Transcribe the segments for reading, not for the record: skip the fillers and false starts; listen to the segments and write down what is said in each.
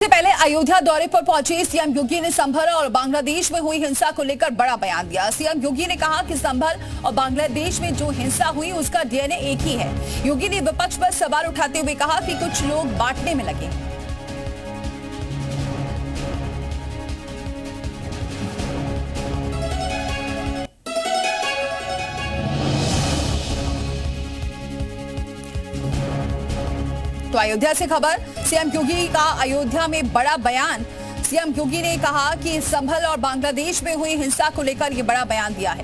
इससे पहले अयोध्या दौरे पर पहुंचे सीएम योगी ने संभल और बांग्लादेश में हुई हिंसा को लेकर बड़ा बयान दिया। सीएम योगी ने कहा कि संभल और बांग्लादेश में जो हिंसा हुई उसका डीएनए एक ही है। योगी ने विपक्ष पर सवाल उठाते हुए कहा कि कुछ लोग बांटने में लगे। तो अयोध्या से खबर, सीएम योगी का अयोध्या में बड़ा बयान। सीएम योगी ने कहा कि संभल और बांग्लादेश में हुई हिंसा को लेकर यह बड़ा बयान दिया है।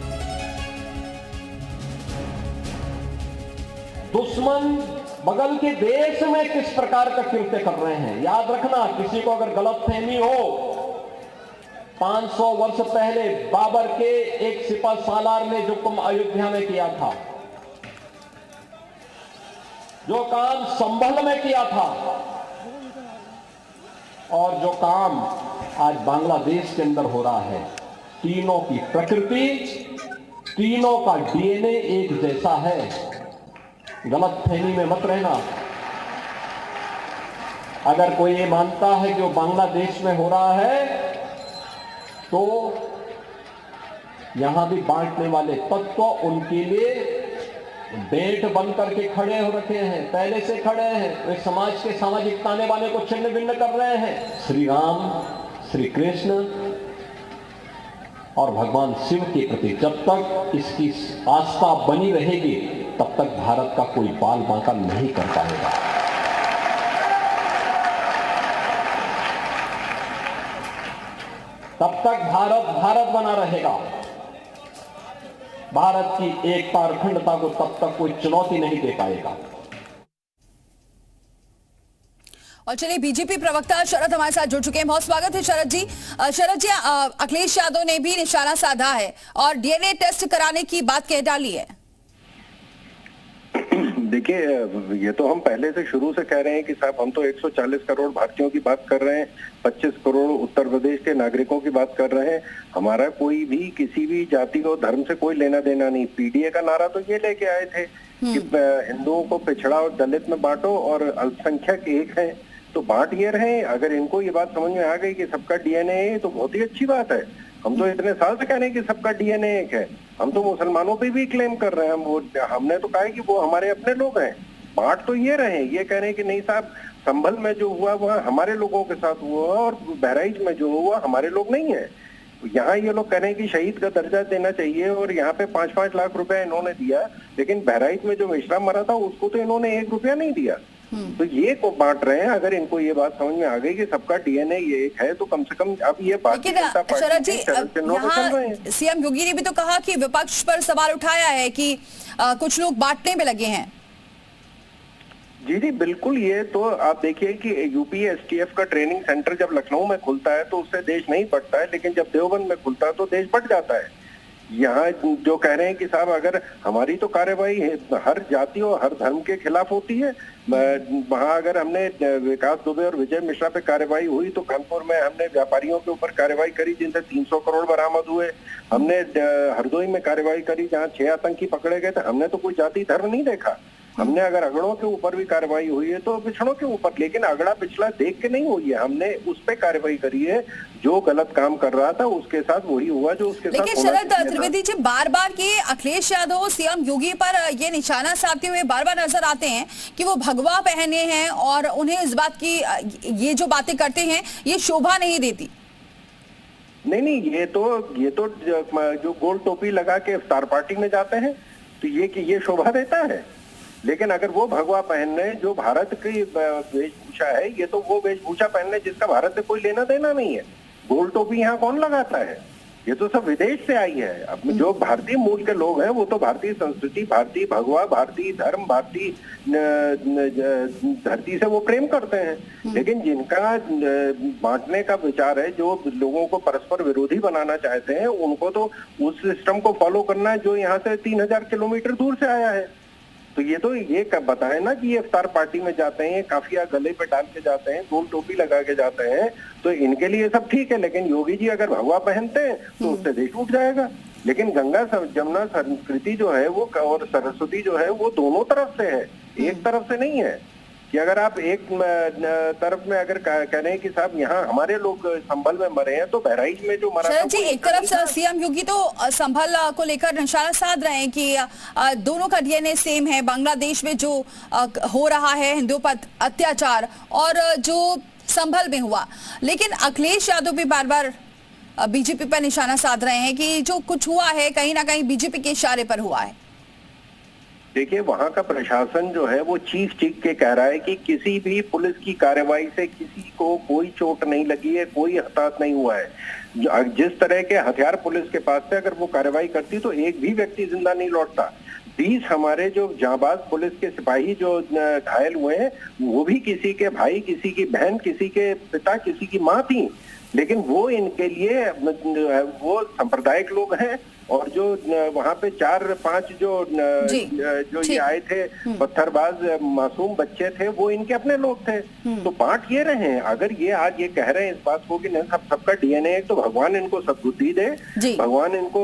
दुश्मन बगल के देश में किस प्रकार का कृत्य कर रहे हैं, याद रखना। किसी को अगर गलतफहमी हो, 500 वर्ष पहले बाबर के एक सिपह सालार ने जो काम अयोध्या में किया था, जो काम संभल में किया था, और जो काम आज बांग्लादेश के अंदर हो रहा है, तीनों की प्रकृति, तीनों का डीएनए एक जैसा है। गलतफहमी में मत रहना। अगर कोई ये मानता है कि वो बांग्लादेश में हो रहा है, तो यहां भी बांटने वाले तत्व उनके लिए बेट बन करके खड़े हो रखे हैं, पहले से खड़े हैं। वे समाज के सामाजिक ताने बाने को छिन्न भिन्न कर रहे हैं। श्री राम, श्री कृष्ण और भगवान शिव के प्रति जब तक इसकी आस्था बनी रहेगी, तब तक भारत का कोई बाल बांका नहीं कर पाएगा। तब तक भारत भारत बना रहेगा। भारत की एकता और अखंडता को तब तक कोई चुनौती नहीं दे पाएगा। और चलिए, बीजेपी प्रवक्ता शरद हमारे साथ जुड़ चुके हैं। बहुत स्वागत है शरद जी। अखिलेश यादव ने भी निशाना साधा है और डीएनए टेस्ट कराने की बात कह डाली है। देखिए, ये तो हम पहले से शुरू से कह रहे हैं कि साहब हम तो 140 करोड़ भारतीयों की बात कर रहे हैं, 25 करोड़ उत्तर प्रदेश के नागरिकों की बात कर रहे हैं। हमारा कोई भी किसी भी जाति और धर्म से कोई लेना देना नहीं। पीडीए का नारा तो ये लेके आए थे कि हिंदुओं को पिछड़ा और दलित में बांटो और अल्पसंख्यक एक है, तो बांट ये रहे। अगर इनको ये बात समझ में आ गई कि सबका डीएनए है, तो बहुत ही अच्छी बात है। हम तो इतने साल से कह रहे हैं कि सबका डीएनए एक है। हम तो मुसलमानों पे भी क्लेम कर रहे हैं। हमने तो कहा है कि वो हमारे अपने लोग हैं। बांट तो ये रहे, ये कह रहे हैं कि नहीं साहब, संभल में जो हुआ वह हमारे लोगों के साथ हुआ और बहराइच में जो हुआ हमारे लोग नहीं है। यहाँ ये लोग कह रहे हैं कि शहीद का दर्जा देना चाहिए और यहाँ पे 5-5 लाख रुपया इन्होंने दिया, लेकिन बहराइच में जो मिश्रा मरा था उसको तो इन्होंने 1 रुपया नहीं दिया। तो ये को बांट रहे हैं। अगर इनको ये बात समझ में आ गई कि सबका डीएनए ये एक है, तो कम से कम अब ये बात शरद जी, यहाँ सीएम योगी ने भी तो कहा कि विपक्ष पर सवाल उठाया है कि कुछ लोग बांटने में लगे हैं। जी जी बिल्कुल। ये तो आप देखिए कि यूपी एसटीएफ का ट्रेनिंग सेंटर जब लखनऊ में खुलता है तो उससे देश नहीं बढ़ता है, लेकिन जब देवबंद में खुलता है तो देश बढ़ जाता है। यहाँ जो कह रहे हैं कि साहब अगर हमारी तो कार्रवाई हर जाति और हर धर्म के खिलाफ होती है। वहाँ अगर हमने विकास दुबे और विजय मिश्रा पे कार्रवाई हुई, तो कानपुर में हमने व्यापारियों के ऊपर कार्रवाई करी जिनसे 300 करोड़ बरामद हुए। हमने हरदोई में कार्रवाई करी जहाँ 6 आतंकी पकड़े गए थे। हमने तो कोई जाति धर्म नहीं देखा। हमने अगर अगड़ों के ऊपर भी कार्रवाई हुई है तो पिछड़ों के ऊपर, लेकिन अगड़ा पिछड़ा देख के नहीं हुई है। हमने उस पे कार्रवाई करी है जो गलत काम कर रहा था उसके साथ वही हुआ जो उसके साथ। लेकिन शरद त्रिवेदी जी, बार बार के अखिलेश यादव सीएम योगी पर ये निशाना साधते हुए बार बार नजर आते हैं कि वो भगवा पहने हैं और उन्हें इस बात की ये जो बातें करते हैं ये शोभा नहीं देती। नहीं, ये तो जो गोल टोपी लगा के इफ्तार पार्टी में जाते हैं तो ये शोभा देता है। लेकिन अगर वो भगवा पहनने जो भारत की वेशभूषा है, ये तो वो वेशभूषा पहनने जिसका भारत से कोई लेना देना नहीं है। गोल टोपी यहाँ कौन लगाता है? ये तो सब विदेश से आई है। अब जो भारतीय मूल के लोग हैं वो तो भारतीय संस्कृति, भारतीय भगवा, भारतीय धर्म, भारतीय धरती से वो प्रेम करते हैं। लेकिन जिनका बांटने का विचार है, जो लोगों को परस्पर विरोधी बनाना चाहते हैं, उनको तो उस सिस्टम को फॉलो करना है जो यहाँ से 3000 किलोमीटर दूर से आया है। तो ये बताए ना कि ये इफ्तार पार्टी में जाते हैं, काफिया गले पे डाल के जाते हैं, गोल टोपी लगा के जाते हैं, तो इनके लिए सब ठीक है। लेकिन योगी जी अगर भगवा पहनते हैं तो उससे देश उठ जाएगा। लेकिन गंगा जमुना संस्कृति जो है वो और सरस्वती जो है वो दोनों तरफ से है, एक तरफ से नहीं है। कि अगर आप एक तरफ में अगर कह रहे हैं कि साहब यहाँ हमारे लोग संभल में मरे हैं, तो बहराइच में जो मरा शरद जी, एक तरफ सीएम योगी तो संभल को लेकर निशाना साध रहे हैं कि दोनों का डीएनए सेम है, बांग्लादेश में जो हो रहा है हिंदुओं पर अत्याचार और जो संभल में हुआ, लेकिन अखिलेश यादव भी बार बार बीजेपी पर निशाना साध रहे हैं कि जो कुछ हुआ है कहीं ना कहीं बीजेपी के इशारे पर हुआ है। देखिए, वहां का प्रशासन जो है वो चीख चीख के कह रहा है कि किसी भी पुलिस की कार्रवाई से किसी को कोई चोट नहीं लगी है, कोई हताहत नहीं हुआ है। जिस तरह के हथियार पुलिस के पास थे, अगर वो कार्रवाई करती तो एक भी व्यक्ति जिंदा नहीं लौटता। 20 हमारे जो जांबाज पुलिस के सिपाही जो घायल हुए हैं, वो भी किसी के भाई, किसी की बहन, किसी के पिता, किसी की माँ थी, लेकिन वो इनके लिए वो सांप्रदायिक लोग हैं। और जो वहां पे 4-5 जो ये आए थे पत्थरबाज मासूम बच्चे थे, वो इनके अपने लोग थे। तो बात ये रहे हैं, अगर ये आज ये कह रहे हैं इस बात को कि नहीं सबका डीएनए है, तो भगवान इनको सद्बुद्धि दे, भगवान इनको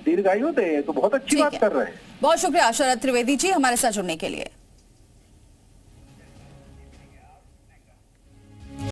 दीर्घायु दे, तो बहुत अच्छी बात कर रहे हैं। बहुत शुक्रिया शरद त्रिवेदी जी हमारे साथ जुड़ने के लिए।